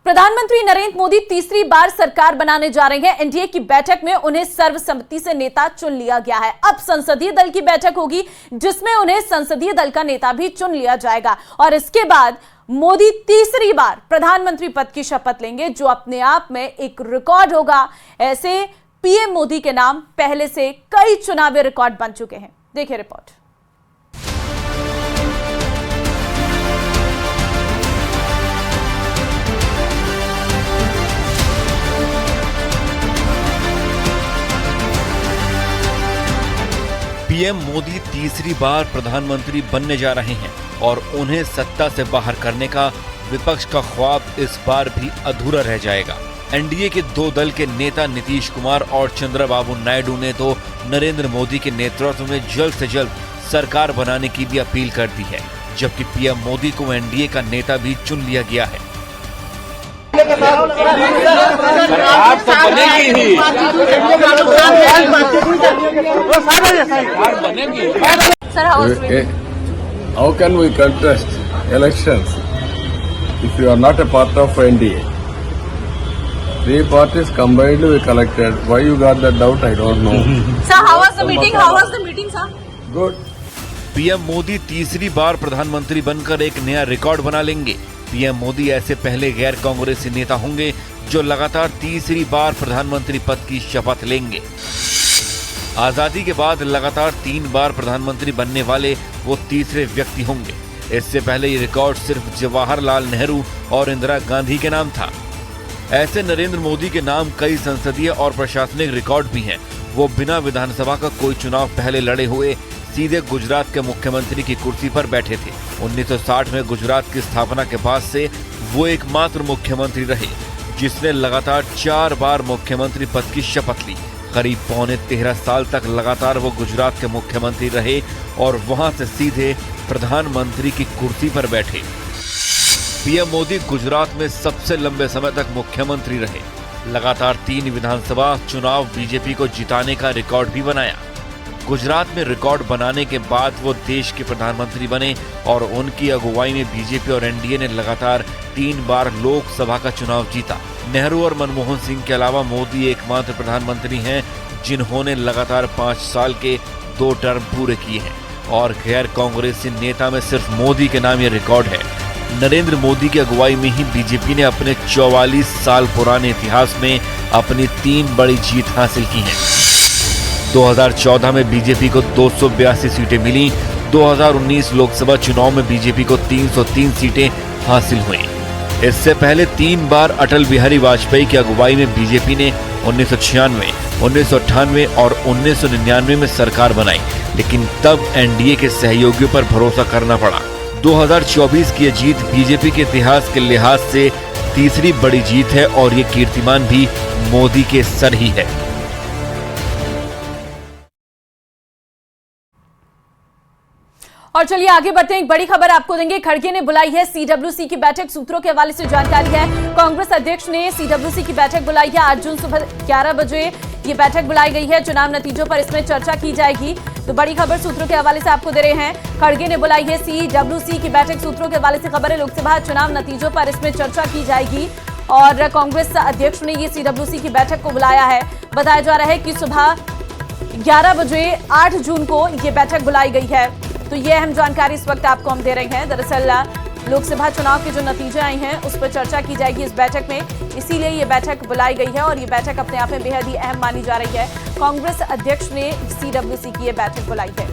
प्रधानमंत्री नरेंद्र मोदी तीसरी बार सरकार बनाने जा रहे हैं। एनडीए की बैठक में उन्हें सर्वसम्मति से नेता चुन लिया गया है। अब संसदीय दल की बैठक होगी जिसमें उन्हें संसदीय दल का नेता भी चुन लिया जाएगा और इसके बाद मोदी तीसरी बार प्रधानमंत्री पद की शपथ लेंगे, जो अपने आप में एक रिकॉर्ड होगा। ऐसे पीएम मोदी के नाम पहले से कई चुनावी रिकॉर्ड बन चुके हैं। देखिए रिपोर्ट। पीएम मोदी तीसरी बार प्रधानमंत्री बनने जा रहे हैं और उन्हें सत्ता से बाहर करने का विपक्ष का ख्वाब इस बार भी अधूरा रह जाएगा। एनडीए के दो दल के नेता नीतीश कुमार और चंद्रबाबू नायडू ने तो नरेंद्र मोदी के नेतृत्व में जल्द से जल्द सरकार बनाने की भी अपील कर दी है, जबकि पीएम मोदी को एनडीए का नेता भी चुन लिया गया है। सरकार तो बनेगी ही। How can we contest elections if you are not a part of NDA? Three parties combined we collected. Why you got that doubt? I don't know. Sir, how was the meeting? How was the meeting, sir? Good. PM Modi तीसरी बार प्रधानमंत्री बनकर एक नया record बना लेंगे। PM Modi ऐसे पहले गैर कांग्रेसी नेता होंगे जो लगातार तीसरी बार प्रधानमंत्री पद की शपथ लेंगे। आजादी के बाद लगातार 3 बार प्रधानमंत्री बनने वाले वो तीसरे व्यक्ति होंगे। इससे पहले ये रिकॉर्ड सिर्फ जवाहरलाल नेहरू और इंदिरा गांधी के नाम था। ऐसे नरेंद्र मोदी के नाम कई संसदीय और प्रशासनिक रिकॉर्ड भी हैं। वो बिना विधानसभा का कोई चुनाव पहले लड़े हुए सीधे गुजरात के मुख्यमंत्री की कुर्सी पर बैठे थे। 1960 में गुजरात की स्थापना के बाद से वो एकमात्र मुख्यमंत्री रहे जिसने लगातार 4 बार मुख्यमंत्री पद की शपथ ली। करीब पौने 13 साल तक लगातार वो गुजरात के मुख्यमंत्री रहे और वहां से सीधे प्रधानमंत्री की कुर्सी पर बैठे। पीएम मोदी गुजरात में सबसे लंबे समय तक मुख्यमंत्री रहे। लगातार 3 विधानसभा चुनाव बीजेपी को जिताने का रिकॉर्ड भी बनाया। गुजरात में रिकॉर्ड बनाने के बाद वो देश के प्रधानमंत्री बने और उनकी अगुवाई में बीजेपी और एनडीए ने लगातार 3 बार लोकसभा का चुनाव जीता। नेहरू और मनमोहन सिंह के अलावा मोदी एकमात्र प्रधानमंत्री हैं जिन्होंने लगातार 5 साल के 2 टर्म पूरे किए हैं और गैर कांग्रेसी नेता में सिर्फ मोदी के नाम ये रिकॉर्ड है। नरेंद्र मोदी की अगुवाई में ही बीजेपी ने अपने 44 साल पुराने इतिहास में अपनी 3 बड़ी जीत हासिल की हैं। 2014 में बीजेपी को 282 सीटें मिली। 2019 लोकसभा चुनाव में बीजेपी को 303 सीटें हासिल हुई। इससे पहले 3 बार अटल बिहारी वाजपेयी की अगुवाई में बीजेपी ने 1996, 1998 और 1999 में सरकार बनाई, लेकिन तब एनडीए के सहयोगियों पर भरोसा करना पड़ा। 2024 की यह जीत बीजेपी के इतिहास के लिहाज से तीसरी बड़ी जीत है और ये कीर्तिमान भी मोदी के सर ही है। और चलिए आगे बढ़ते हैं। एक बड़ी खबर आपको देंगे। खड़गे ने बुलाई है सीडब्ल्यूसी की बैठक। सूत्रों के हवाले से जानकारी है, कांग्रेस अध्यक्ष ने सीडब्ल्यूसी की बैठक बुलाई है। 8 जून सुबह 11 बजे ये बैठक बुलाई गई है। चुनाव नतीजों पर इसमें चर्चा की जाएगी। तो बड़ी खबर सूत्रों के हवाले से आपको दे रहे हैं। खड़गे ने बुलाई है सीडब्ल्यूसी की बैठक। सूत्रों के हवाले से खबर है, लोकसभा चुनाव नतीजों पर इसमें चर्चा की जाएगी और कांग्रेस अध्यक्ष ने ये सीडब्ल्यूसी की बैठक को बुलाया है। बताया जा रहा है कि सुबह 11 बजे 8 जून को ये बैठक बुलाई गई है। तो ये अहम जानकारी इस वक्त आपको हम दे रहे हैं। दरअसल लोकसभा चुनाव के जो नतीजे आए हैं उस पर चर्चा की जाएगी इस बैठक में, इसीलिए ये बैठक बुलाई गई है और ये बैठक अपने आप में बेहद ही अहम मानी जा रही है। कांग्रेस अध्यक्ष ने सीडब्ल्यूसी की ये बैठक बुलाई है।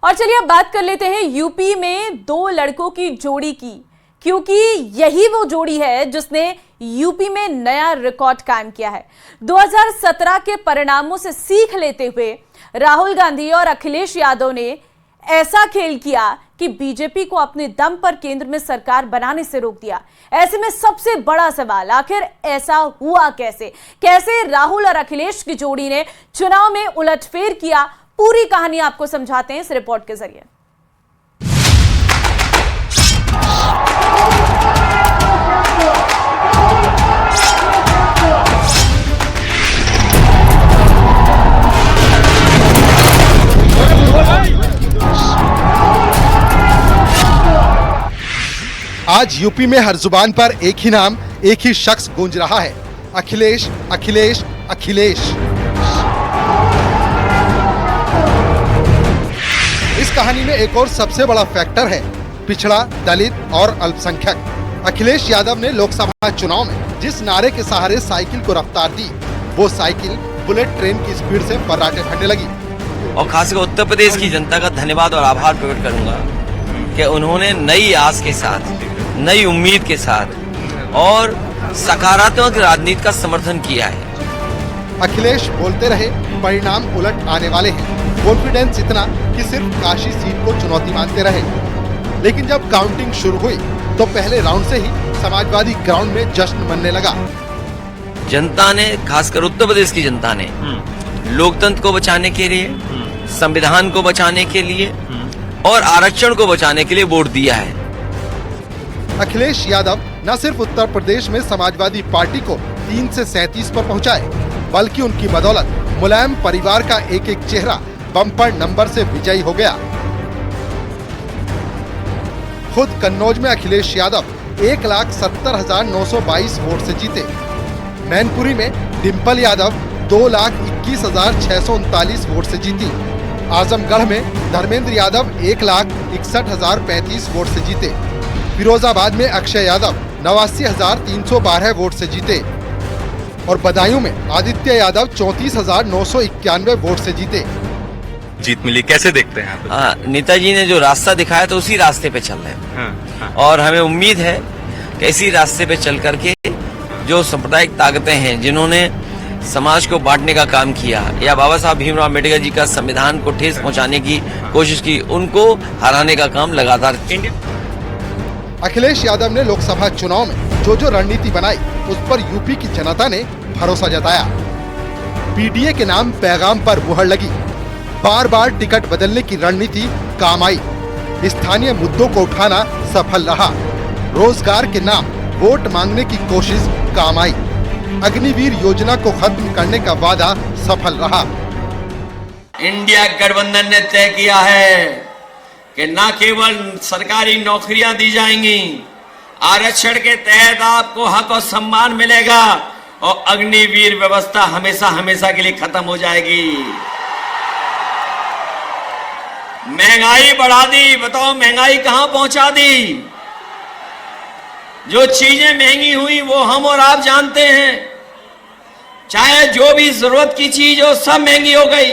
और चलिए अब बात कर लेते हैं यूपी में 2 लड़कों की जोड़ी की, क्योंकि यही वो जोड़ी है जिसने यूपी में नया रिकॉर्ड कायम किया है। 2017 के परिणामों से सीख लेते हुए राहुल गांधी और अखिलेश यादव ने ऐसा खेल किया कि बीजेपी को अपने दम पर केंद्र में सरकार बनाने से रोक दिया। ऐसे में सबसे बड़ा सवाल, आखिर ऐसा हुआ कैसे? कैसे राहुल और अखिलेश की जोड़ी ने चुनाव में उलटफेर किया? पूरी कहानी आपको समझाते हैं इस रिपोर्ट के जरिए। आज यूपी में हर जुबान पर एक ही नाम, एक ही शख्स गूंज रहा है, अखिलेश, अखिलेश, अखिलेश। इस कहानी में एक और सबसे बड़ा फैक्टर है पिछड़ा, दलित और अल्पसंख्यक। अखिलेश यादव ने लोकसभा चुनाव में जिस नारे के सहारे साइकिल को रफ्तार दी, वो साइकिल बुलेट ट्रेन की स्पीड से फर्राटे भरने लगी। और खासकर उत्तर प्रदेश की जनता का धन्यवाद और आभार प्रकट करूंगा कि उन्होंने नई आस के साथ, नई उम्मीद के साथ और सकारात्मक राजनीति का समर्थन किया है। अखिलेश बोलते रहे, परिणाम उलट आने वाले हैं। कॉन्फिडेंस इतना कि सिर्फ काशी सीट को चुनौती मानते रहे। लेकिन जब काउंटिंग शुरू हुई तो पहले राउंड से ही समाजवादी ग्राउंड में जश्न मनने लगा। जनता ने, खासकर उत्तर प्रदेश की जनता ने लोकतंत्र को बचाने के लिए, संविधान को बचाने के लिए और आरक्षण को बचाने के लिए वोट दिया है। अखिलेश यादव न सिर्फ उत्तर प्रदेश में समाजवादी पार्टी को 3 से 37 पर पहुंचाए, बल्कि उनकी बदौलत मुलायम परिवार का एक एक चेहरा बम्पर नंबर से विजयी हो गया। खुद कन्नौज में अखिलेश यादव 1,70,922 वोट से जीते। मैनपुरी में डिम्पल यादव 2,21,639 वोट से जीती। आजमगढ़ में धर्मेंद्र यादव 1,61,035 वोट से जीते। फिरोजाबाद में अक्षय यादव 89,312 वोट से जीते और बदायूं में आदित्य यादव 34,991 वोट से जीते। जीत मिली, कैसे देखते हैं आप? नेताजी ने जो रास्ता दिखाया तो उसी रास्ते पे चल रहे हैं। और हमें उम्मीद है कि इसी रास्ते पे चल करके जो सांप्रदायिक ताकतें हैं, जिन्होंने समाज को बांटने का काम किया या बाबा साहब भीमराव अम्बेडकर जी का संविधान को ठेस पहुंचाने की कोशिश की, उनको हराने का काम लगातार। अखिलेश यादव ने लोकसभा चुनाव में जो रणनीति बनाई, उस पर यूपी की जनता ने भरोसा जताया। पीडीए के नाम पैगाम पर मुहर लगी। बार बार टिकट बदलने की रणनीति काम आई। स्थानीय मुद्दों को उठाना सफल रहा। रोजगार के नाम वोट मांगने की कोशिश काम आई। अग्निवीर योजना को खत्म करने का वादा सफल रहा। इंडिया गठबंधन ने तय किया है कि न केवल सरकारी नौकरियां दी जाएंगी, आरक्षण के तहत आपको हक और सम्मान मिलेगा और अग्निवीर व्यवस्था हमेशा हमेशा के लिए खत्म हो जाएगी। महंगाई बढ़ा दी, बताओ महंगाई कहां पहुंचा दी? जो चीजें महंगी हुई वो हम और आप जानते हैं। चाहे जो भी जरूरत की चीज हो, सब महंगी हो गई।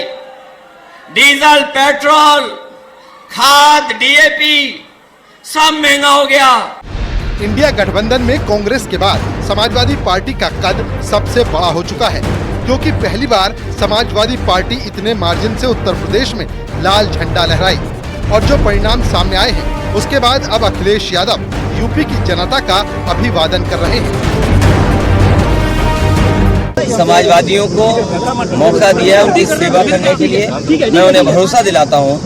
डीजल, पेट्रोल, खाद, डीएपी सब महंगा हो गया। इंडिया गठबंधन में कांग्रेस के बाद समाजवादी पार्टी का कद सबसे बड़ा हो चुका है, क्योंकि पहली बार समाजवादी पार्टी इतने मार्जिन से उत्तर प्रदेश में लाल झंडा लहराई। और जो परिणाम सामने आए हैं, उसके बाद अब अखिलेश यादव यूपी की जनता का अभिवादन कर रहे हैं। समाजवादियों को मौका दिया है उनकी सेवा करने के लिए। मैं उन्हें भरोसा दिलाता हूं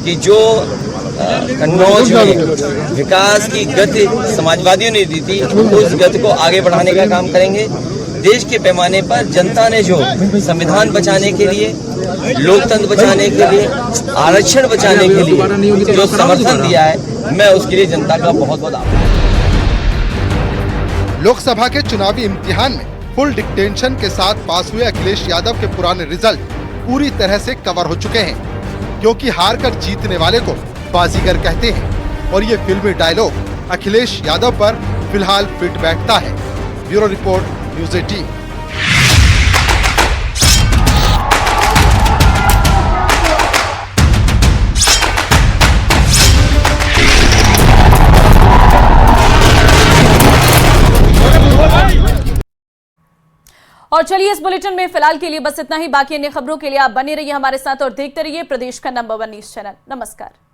कि जो कन्नौज में विकास की गति समाजवादियों ने दी थी, उस गति को आगे बढ़ाने का काम करेंगे। देश के पैमाने पर जनता ने जो संविधान बचाने के लिए, लोकतंत्र बचाने के लिए, आरक्षण बचाने के लिए जो समर्थन दिया है, मैं उसके लिए जनता का बहुत बहुत आभार। लोकसभा के चुनावी इम्तिहान में फुल डिक्टेंशन के साथ पास हुए अखिलेश यादव के पुराने रिजल्ट पूरी तरह से कवर हो चुके हैं, क्योंकि हार कर जीतने वाले को बाजीगर कहते हैं। और ये फिल्मी डायलॉग अखिलेश यादव पर फिलहाल फिट बैठता है। Bureau report, news 18। और चलिए इस बुलेटिन में फिलहाल के लिए बस इतना ही। बाकी अन्य खबरों के लिए आप बने रहिए हमारे साथ और देखते रहिए प्रदेश का नंबर 1 न्यूज चैनल। नमस्कार।